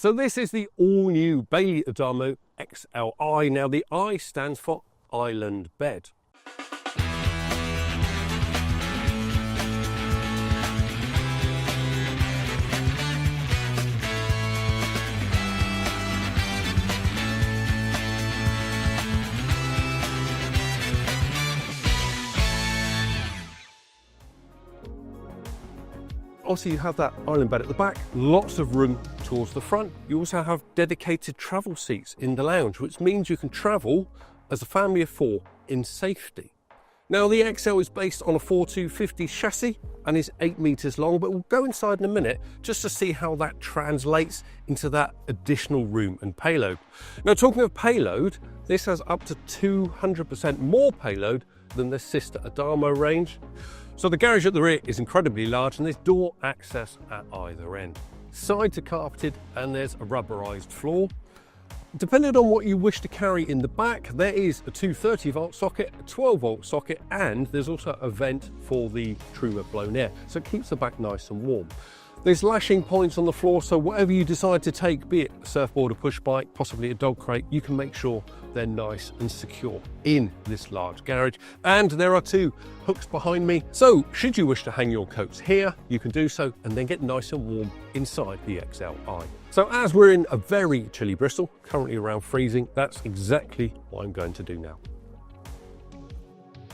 So this is the all-new Bailey Adamo XL-I. Now the I stands for island bed. Obviously you have that island bed at the back, lots of room towards the front. You also have dedicated travel seats in the lounge, which means you can travel as a family of 4 in safety. Now the XL is based on a 4250 chassis and is 8 meters long, but we'll go inside in a minute just to see how that translates into that additional room and payload. Now talking of payload, this has up to 200% more payload than the sister Adamo range. So the garage at the rear is incredibly large and there's door access at either end. Sides are carpeted and there's a rubberized floor. Depending on what you wish to carry in the back, there is a 230 volt socket, a 12 volt socket, and there's also a vent for the Truma blown air, so it keeps the back nice and warm. There's lashing points on the floor, so whatever you decide to take, be it a surfboard, a push bike, possibly a dog crate, you can make sure they're nice and secure in this large garage. And there are 2 hooks behind me, so should you wish to hang your coats here, you can do so and then get nice and warm inside the XL-I. So as we're in a very chilly Bristol, currently around freezing, that's exactly what I'm going to do now.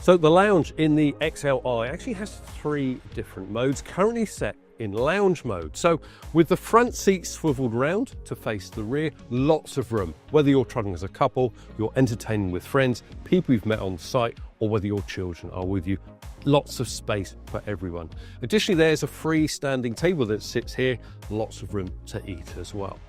So the lounge in the XL-I actually has 3 different modes, currently set in lounge mode. So with the front seats swiveled round to face the rear, lots of room. Whether you're traveling as a couple, you're entertaining with friends, people you've met on site, or whether your children are with you, lots of space for everyone. Additionally, there's a freestanding table that sits here, lots of room to eat as well.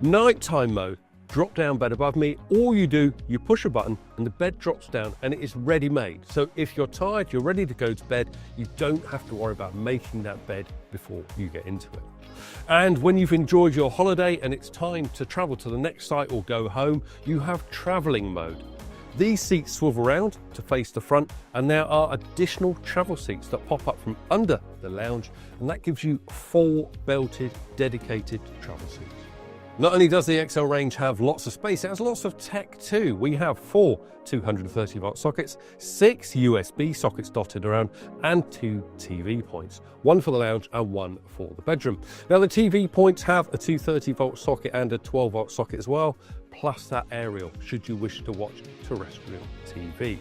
Nighttime mode, drop down bed above me. All you do, you push a button and the bed drops down and it is ready made. So if you're tired, you're ready to go to bed, you don't have to worry about making that bed before you get into it. And when you've enjoyed your holiday and it's time to travel to the next site or go home, you have traveling mode. These seats swivel around to face the front, and there are additional travel seats that pop up from under the lounge, and that gives you 4 belted dedicated travel seats. Not only does the XL range have lots of space, it has lots of tech too. We have 4 230 volt sockets, 6 USB sockets dotted around, and 2 TV points, 1 for the lounge and 1 for the bedroom. Now the TV points have a 230 volt socket and a 12 volt socket as well, plus that aerial should you wish to watch terrestrial TV.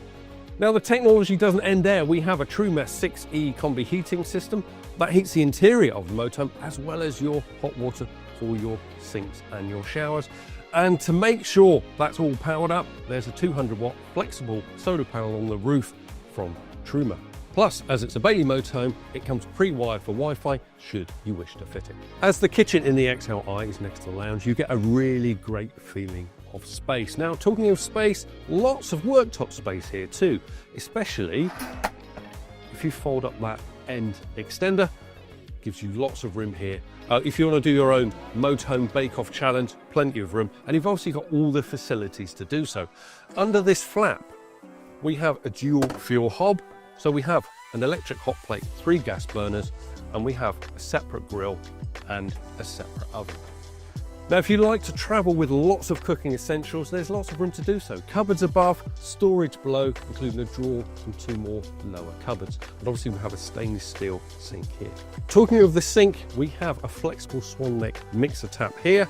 Now the technology doesn't end there. We have a Truma 6E combi heating system that heats the interior of the motorhome as well as your hot water for your sinks and your showers. And to make sure that's all powered up, there's a 200 watt flexible solar panel on the roof from Truma. Plus, as it's a Bailey motorhome, it comes pre-wired for Wi-Fi should you wish to fit it. As the kitchen in the XL-I is next to the lounge, you get a really great feeling of space. Now, talking of space, lots of worktop space here too, especially if you fold up that end extender. Gives you lots of room here. If you want to do your own motorhome bake-off challenge, plenty of room, and you've obviously got all the facilities to do so. Under this flap, we have a dual fuel hob. So we have an electric hot plate, 3 gas burners, and we have a separate grill and a separate oven. Now, if you like to travel with lots of cooking essentials, there's lots of room to do so. Cupboards above, storage below, including a drawer and 2 more lower cupboards. And obviously we have a stainless steel sink here. Talking of the sink, we have a flexible swan neck mixer tap here.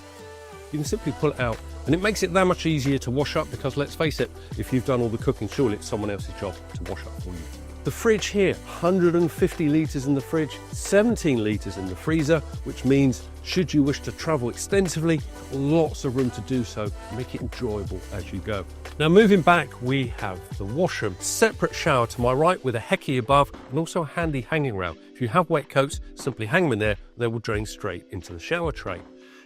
You can simply pull it out and it makes it that much easier to wash up because let's face it, if you've done all the cooking, surely it's someone else's job to wash up for you. The fridge here, 150 litres in the fridge, 17 litres in the freezer, which means should you wish to travel extensively, lots of room to do so, make it enjoyable as you go. Now moving back, we have the washroom. Separate shower to my right with a hecky above and also a handy hanging rail. If you have wet coats, simply hang them in there, they will drain straight into the shower tray.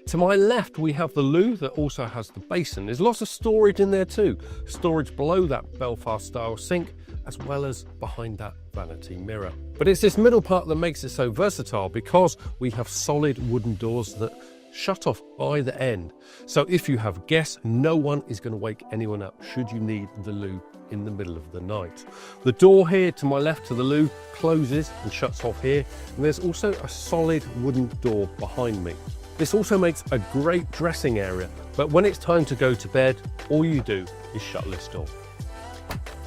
To my left, we have the loo that also has the basin. There's lots of storage in there too. Storage below that Belfast style sink, as well as behind that vanity mirror. But it's this middle part that makes it so versatile because we have solid wooden doors that shut off either end. So if you have guests, no one is going to wake anyone up should you need the loo in the middle of the night. The door here to my left to the loo closes and shuts off here. And there's also a solid wooden door behind me. This also makes a great dressing area, but when it's time to go to bed, all you do is shut this door.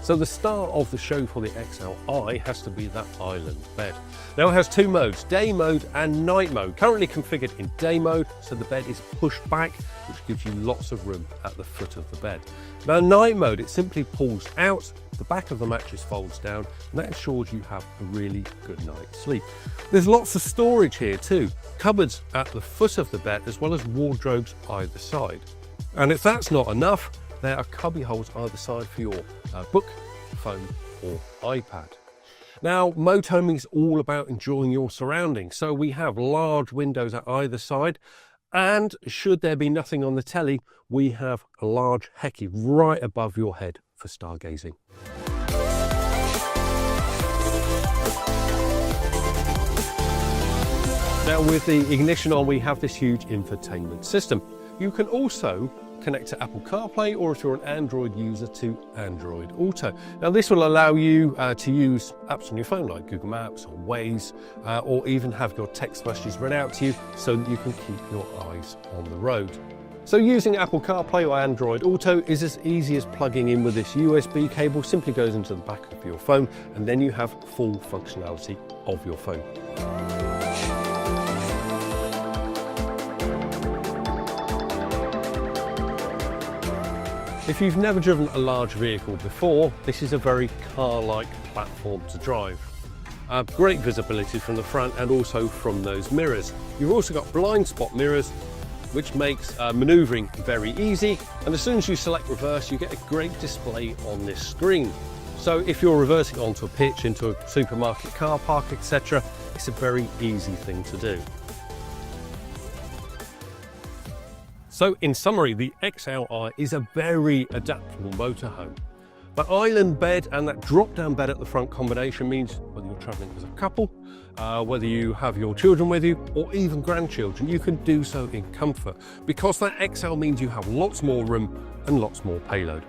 So the star of the show for the XL-I has to be that island bed. Now it has two modes, day mode and night mode. Currently configured in day mode, so the bed is pushed back, which gives you lots of room at the foot of the bed. Now night mode, it simply pulls out, the back of the mattress folds down, and that ensures you have a really good night's sleep. There's lots of storage here too, cupboards at the foot of the bed as well as wardrobes either side. And if that's not enough, there are cubby holes either side for your book, phone or iPad. Now, motorhoming is all about enjoying your surroundings. So we have large windows at either side, and should there be nothing on the telly, we have a large hecky right above your head for stargazing. Now with the ignition on, we have this huge infotainment system. You can also connect to Apple CarPlay, or if you're an Android user, to Android Auto. Now this will allow you to use apps on your phone like Google Maps or Waze, or even have your text messages read out to you so that you can keep your eyes on the road. So using Apple CarPlay or Android Auto is as easy as plugging in with this USB cable. Simply goes into the back of your phone, and then you have full functionality of your phone. If you've never driven a large vehicle before, this is a very car-like platform to drive. Great visibility from the front and also from those mirrors. You've also got blind spot mirrors, which makes manoeuvring very easy. And as soon as you select reverse, you get a great display on this screen. So if you're reversing onto a pitch, into a supermarket car park, etc., it's a very easy thing to do. So in summary, the XL-I is a very adaptable motorhome. The island bed and that drop-down bed at the front combination means whether you're travelling as a couple, whether you have your children with you, or even grandchildren, you can do so in comfort, because that XL means you have lots more room and lots more payload.